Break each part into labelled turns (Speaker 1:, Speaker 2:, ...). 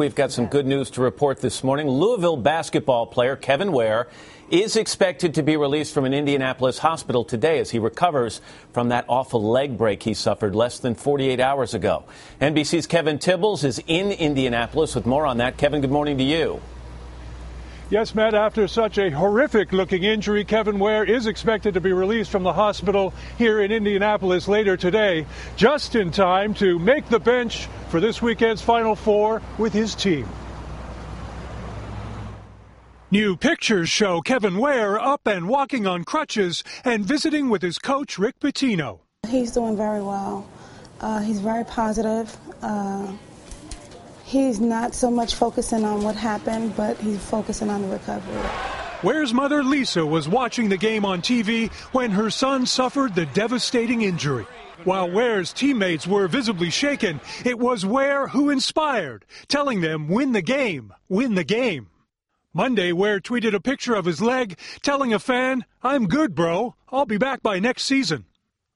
Speaker 1: We've got some good news to report this morning. Louisville basketball player Kevin Ware is expected to be released from an Indianapolis hospital today as he recovers from that awful leg break he suffered less than 48 hours ago. NBC's Kevin Tibbles is in Indianapolis with more on that. Kevin, good morning to you.
Speaker 2: Yes, Matt, after such a horrific-looking injury, Kevin Ware is expected to be released from the hospital here in Indianapolis later today, just in time to make the bench for this weekend's Final Four with his team. New pictures show Kevin Ware up and walking on crutches and visiting with his coach, Rick Pitino.
Speaker 3: He's doing very well. He's very positive. He's not so much focusing on what happened, but he's focusing on the recovery.
Speaker 2: Ware's mother, Lisa, was watching the game on TV when her son suffered the devastating injury. While Ware's teammates were visibly shaken, it was Ware who inspired, telling them, "Win the game, win the game." Monday, Ware tweeted a picture of his leg, telling a fan, "I'm good, bro. I'll be back by next season."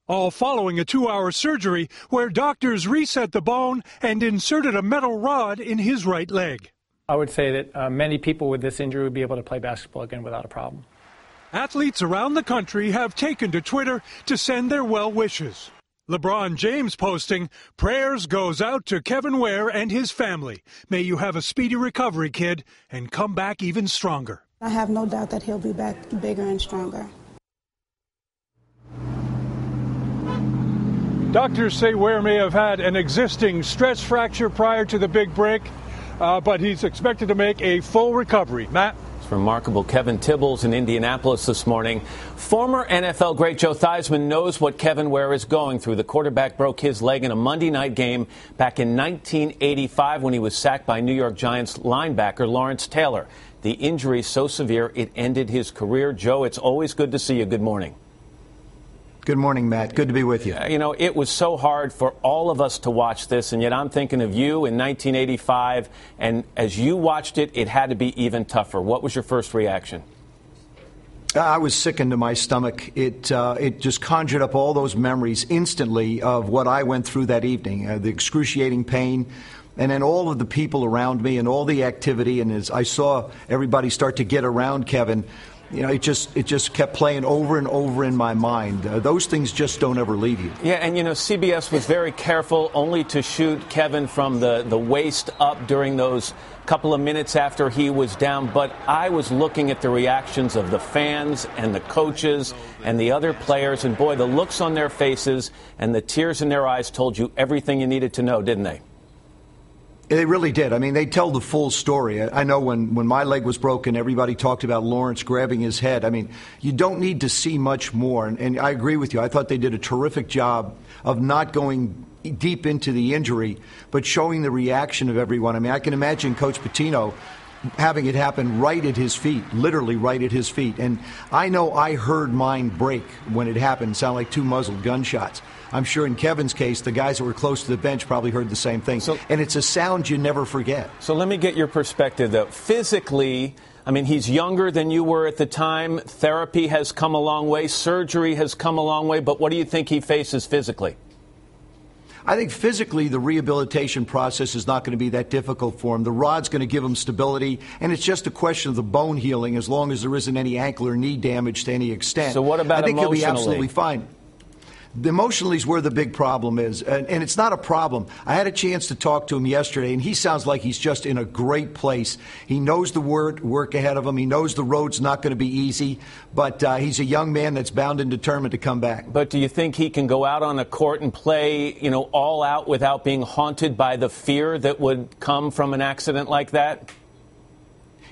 Speaker 2: All following a 2-hour surgery where doctors reset the bone and inserted a metal rod in his right leg.
Speaker 4: I would say that many people with this injury would be able to play basketball again without a problem.
Speaker 2: Athletes around the country have taken to Twitter to send their well wishes. LeBron James posting, "Prayers goes out to Kevin Ware and his family. May you have a speedy recovery, kid, and come back even stronger."
Speaker 3: I have no doubt that he'll be back bigger and stronger.
Speaker 2: Doctors say Ware may have had an existing stress fracture prior to the big break, but he's expected to make a full recovery. Matt?
Speaker 1: It's remarkable. Kevin Tibbles in Indianapolis this morning. Former NFL great Joe Theismann knows what Kevin Ware is going through. The quarterback broke his leg in a Monday night game back in 1985 when he was sacked by New York Giants linebacker Lawrence Taylor. The injury so severe it ended his career. Joe, it's always good to see you. Good morning.
Speaker 5: Good morning, Matt. Good to be with you.
Speaker 1: You know, it was so hard for all of us to watch this, and yet I'm thinking of you in 1985, and as you watched it, it had to be even tougher. What was your first reaction?
Speaker 5: I was sickened to my stomach. It just conjured up all those memories instantly of what I went through that evening, the excruciating pain, and then all of the people around me and all the activity. And as I saw everybody start to get around Kevin, you know, it just kept playing over and over in my mind. Those things just don't ever leave you.
Speaker 1: Yeah, and, you know, CBS was very careful only to shoot Kevin from the waist up during those couple of minutes after he was down. But I was looking at the reactions of the fans and the coaches and the other players. And, boy, the looks on their faces and the tears in their eyes told you everything you needed to know, didn't they?
Speaker 5: They really did. I mean, they tell the full story. I know when my leg was broken, everybody talked about Lawrence grabbing his head. I mean, you don't need to see much more. And I agree with you. I thought they did a terrific job of not going deep into the injury, but showing the reaction of everyone. I mean, I can imagine Coach Pitino having it happen right at his feet, literally right at his feet. And I know I heard mine break when it happened, sound like two muzzled gunshots. I'm sure in Kevin's case, the guys that were close to the bench probably heard the same thing. And it's a sound you never forget.
Speaker 1: So let me get your perspective, though. Physically, I mean, he's younger than you were at the time. Therapy has come a long way. Surgery has come a long way. But what do you think he faces physically?
Speaker 5: I think physically the rehabilitation process is not going to be that difficult for him. The rod's going to give him stability, and it's just a question of the bone healing as long as there isn't any ankle or knee damage to any extent.
Speaker 1: So what about
Speaker 5: I think
Speaker 1: emotionally?
Speaker 5: He'll be absolutely fine. Emotionally is where the big problem is, and it's not a problem. I had a chance to talk to him yesterday, and he sounds like he's just in a great place. He knows the work ahead of him. He knows the road's not going to be easy, but he's a young man that's bound and determined to come back.
Speaker 1: But do you think he can go out on a court and play, you know, all out without being haunted by the fear that would come from an accident like that?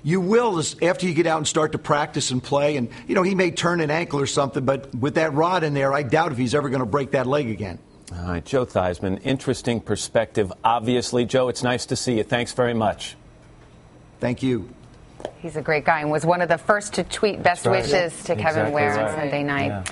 Speaker 5: You will after you get out and start to practice and play. And, you know, he may turn an ankle or something, but with that rod in there, I doubt if he's ever going to break that leg again.
Speaker 1: All right, Joe Theismann, interesting perspective. Obviously, Joe, it's nice to see you. Thanks very much.
Speaker 5: Thank you.
Speaker 6: He's a great guy and was one of the first to tweet best wishes to Kevin Ware on Sunday night. Yeah.